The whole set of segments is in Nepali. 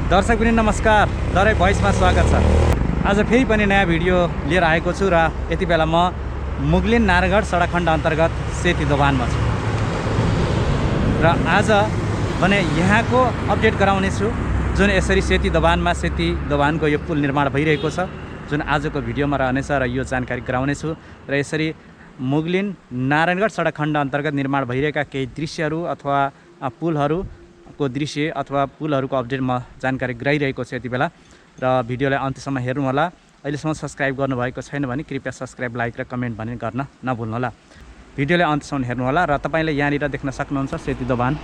दर्शकवृन्द नमस्कार, दराई भोइसमा स्वागत छ। आज फेरि पनि नयाँ भिडियो लिएर आएको छु र यति बेला म मुगलिङ नारायणघाट सडक खण्ड अन्तर्गत सेती दोभानमा छु र आज भने यहाँको अपडेट गराउने छु। जुन यसरी सेती दोभानको यो पुल निर्माण भइरहेको छ, जुन आजको भिडियोमा रहनेछ र यो जानकारी गराउने छु। र यसरी मुगलिङ नारायणघाट सडक खण्ड अन्तर्गत निर्माण भइरहेका केही दृश्यहरू अथवा पुलहरूको दृश्य अथवा पुलहरूको अपडेट म जानकारी गराइरहेको छु यति बेला। र भिडियोलाई अन्त्यसम्म हेर्नुहोला। अहिलेसम्म सब्सक्राइब गर्नुभएको छैन भने कृपया सब्सक्राइब, लाइक र कमेन्ट भने गर्न नभुल्नुहोला। भिडियोलाई अन्त्यसम्म हेर्नुहोला। र तपाईँले यहाँनिर देख्न सक्नुहुन्छ सेती दोभान।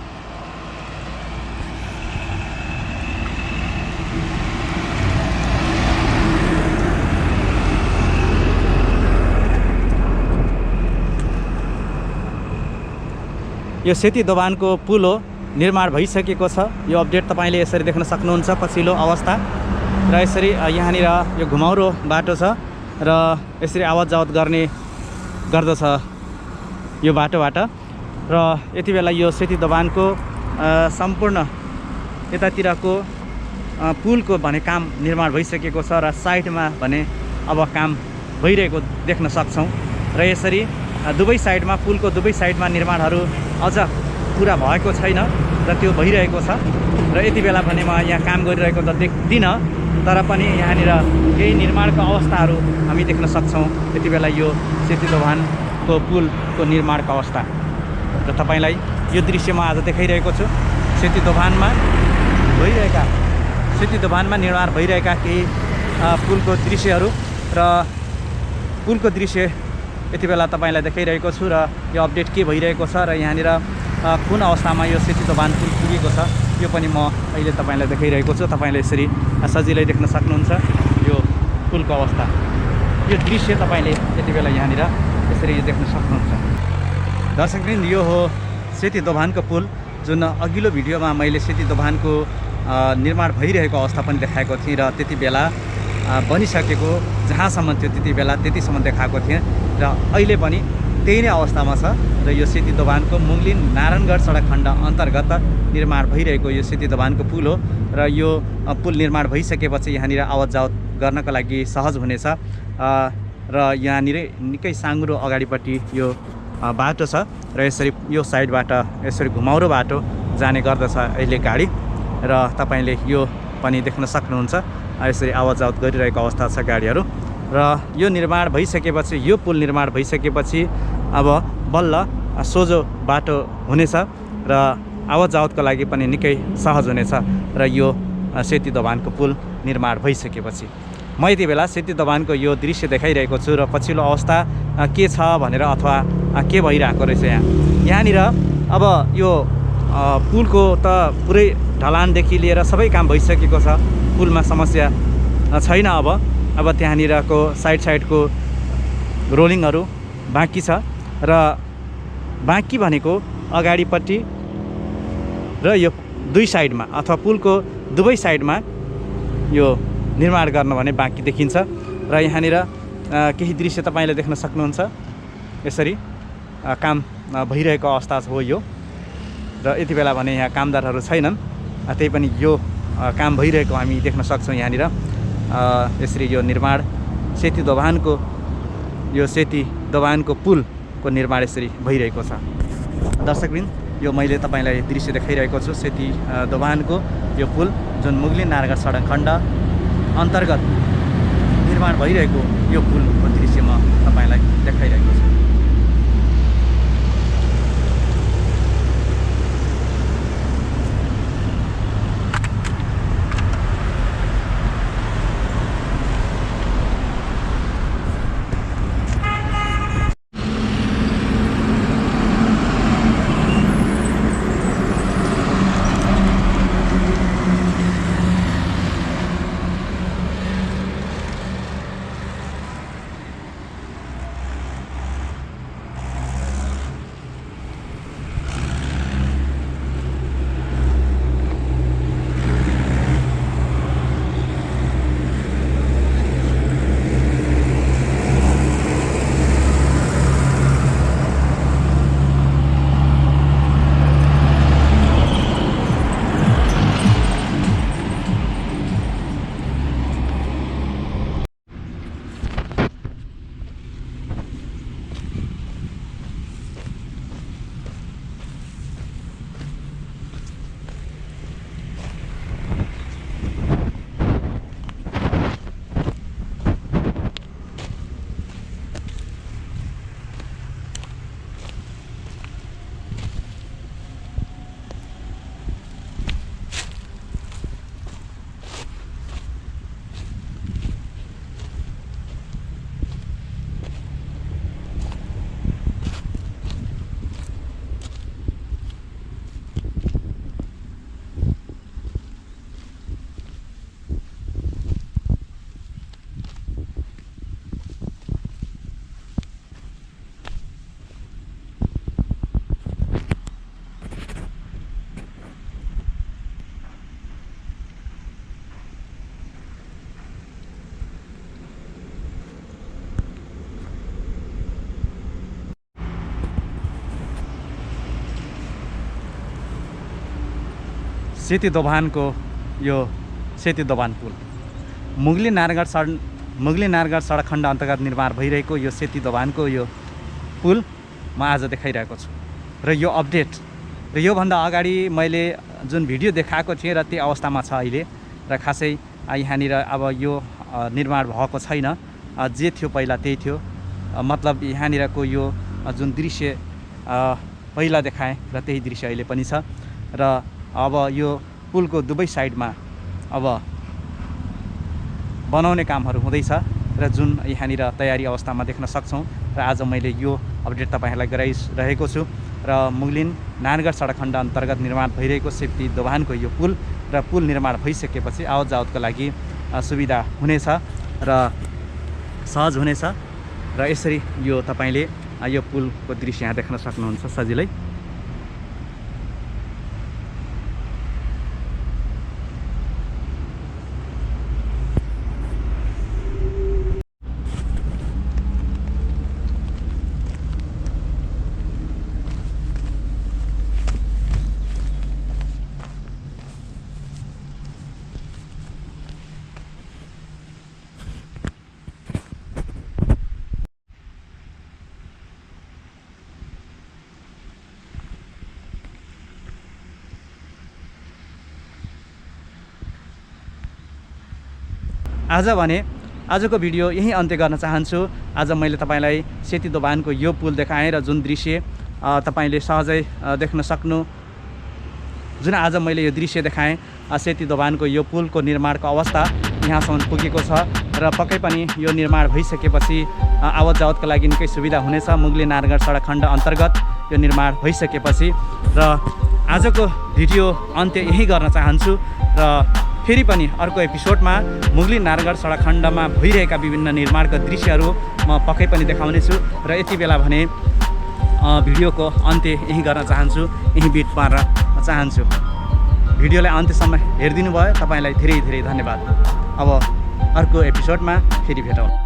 यो सेती दोभानको पुल हो, निर्माण भइसकेको छ। यो अपडेट तपाईँले यसरी देख्न सक्नुहुन्छ पछिल्लो अवस्था। र यसरी यहाँनिर यो घुमाउरो बाटो छ र यसरी आवत जावत गर्दछ यो बाटोबाट। र यति बेला यो सेती दोभानको सम्पूर्ण यतातिरको पुलको भने काम निर्माण भइसकेको छ र साइडमा भने अब काम भइरहेको देख्न सक्छौँ। र यसरी दुवै साइडमा पुलको दुवै साइडमा निर्माणहरू अझ पुरा भएको छैन र त्यो भइरहेको छ। र यति बेला भने म यहाँ काम गरिरहेको त देख्दिनँ, तर पनि यहाँनिर केही निर्माणको अवस्थाहरू हामी देख्न सक्छौँ। यति बेला यो सेती दोभानको पुलको निर्माणको अवस्था र तपाईँलाई यो दृश्य म आज देखाइरहेको छु। सेती दोभानमा निर्माण भइरहेका केही पुलको दृश्यहरू र पुलको दृश्य यति बेला तपाईँलाई देखाइरहेको छु। र यो अपडेट के भइरहेको छ र यहाँनिर कुन अवस्थामा यो सेती दोभान पुल पुगेको छ यो पनि म अहिले तपाईँलाई देखाइरहेको छु। तपाईँले यसरी सजिलै देख्न सक्नुहुन्छ यो पुलको अवस्था। यो दृश्य तपाईँले यति बेला यहाँनिर यसरी देख्न सक्नुहुन्छ। दर्शकवृन्द, यो हो सेती दोभानको पुल, जुन अघिल्लो भिडियोमा मैले सेती दोभानको निर्माण भइरहेको अवस्था पनि देखाएको थिएँ र त्यति बेला बनिसकेको जहाँसम्म थियो त्यतिसम्म देखाएको थिएँ। र अहिले पनि त्यही नै अवस्थामा छ। र यो सेती दोभानको मुगलिङ नारायणघाट सडक खण्ड अन्तर्गत निर्माण भइरहेको यो सेती दोभानको पुल हो। र यो पुल निर्माण भइसकेपछि यहाँनिर आवत जावत गर्नको लागि सहज हुनेछ। र यहाँनिर निकै साँघुरो अगाडिपट्टि यो बाटो छ र यसरी यो साइडबाट यसरी घुमाउरो बाटो जाने गर्दछ अहिले गाडी। र तपाईँले यो पनि देख्न सक्नुहुन्छ यसरी आवत जावत गरिरहेको अवस्था छ गाडीहरू। र यो निर्माण भइसकेपछि यो पुल निर्माण भइसकेपछि अब बल्ल सोझो बाटो हुनेछ र आवत जावतको लागि पनि निकै सहज हुनेछ। र यो सेती दोभानको पुल निर्माण भइसकेपछि म यति बेला सेती दोभानको यो दृश्य देखाइरहेको छु। र पछिल्लो अवस्था के छ भनेर अथवा के भइरहेको रहेछ यहाँनिर अब यो पुलको त पुरै ढलानदेखि लिएर सबै काम भइसकेको छ। पुलमा समस्या छैन। अब त्यहाँनिरको साइडको रोलिङहरू बाँकी छ र बाँकी भनेको अगाडिपट्टि र यो दुई साइडमा अथवा पुलको दुवै साइडमा यो निर्माण गर्न भने बाँकी देखिन्छ। र यहाँनिर केही दृश्य तपाईँले देख्न सक्नुहुन्छ। यसरी काम भइरहेको अवस्था हो यो। र यति बेला भने यहाँ कामदारहरू छैनन्, त्यही पनि यो काम भइरहेको हामी देख्न सक्छौँ यहाँनिर। यसरी यो निर्माण सेती दोभानको पुलको निर्माण यसरी भइरहेको छ। दर्शकवृन्द, यो मैले तपाईँलाई दृश्य देखाइरहेको छु सेती दोभानको यो पुल, जुन मुगलिङ नारायणघाट सडक खण्ड अन्तर्गत निर्माण भइरहेको यो पुलको दृश्य म तपाईँलाई देखाइरहेको छु। सेती दोभानको यो सेती दोभान पुल मुगलिङ नारायणघाट सडक खण्ड अन्तर्गत निर्माण भइरहेको यो सेती दोभानको यो पुल म आज देखाइरहेको छु र यो अपडेट र योभन्दा अगाडि मैले जुन भिडियो देखाएको थिएँ र त्यो अवस्थामा छ अहिले र खासै यहाँनिर अब यो निर्माण भएको छैन। जे थियो पहिला त्यही थियो, मतलब यहाँनिरको यो जुन दृश्य पहिला देखाएँ र त्यही दृश्य अहिले पनि छ र अब यो पुलको दुवै साइडमा अब बनाउने कामहरू हुँदैछ र जुन यहाँनिर तयारी अवस्थामा देख्न सक्छौँ र आज मैले यो अपडेट तपाईँहरूलाई गराइरहेको छु र मुगलिङ नारायणघाट सडक खण्ड अन्तर्गत निर्माण भइरहेको सेती दोभानको यो पुल र पुल निर्माण भइसकेपछि आवत जावतको लागि सुविधा हुनेछ र सहज हुनेछ र यसरी यो तपाईँले यो पुलको दृश्य यहाँ देख्न सक्नुहुन्छ सजिलै। आजको भिडियो यही अन्त्य गर्न चाहन्छु। आज मैले तपाईँलाई सेती दोभानको यो पुल देखाएँ र जुन दृश्य तपाईँले सहजै देख्न सक्नु, जुन आज मैले यो दृश्य देखाएँ सेती दोभानको यो पुलको निर्माणको अवस्था यहाँसम्म पुगेको छ र पक्कै पनि यो निर्माण भइसकेपछि आवत जावतको लागि निकै सुविधा हुनेछ। मुगलिङ नारायणघाट सडक खण्ड अन्तर्गत यो निर्माण भइसकेपछि र आजको भिडियो अन्त्य यही गर्न चाहन्छु र फेरि पनि अर्को एपिसोडमा मुगलिङ नारायणघाट सडक खण्डमा भइरहेका विभिन्न निर्माणका दृश्यहरू म पक्कै पनि देखाउनेछु र यति बेला भने भिडियोको अन्त्य यही गर्न चाहन्छु, यही बिट पार्न चाहन्छु। भिडियोलाई अन्त्यसम्म हेरिदिनु भयो, तपाईँलाई धेरै धेरै धन्यवाद। अब अर्को एपिसोडमा फेरि भेटौँ।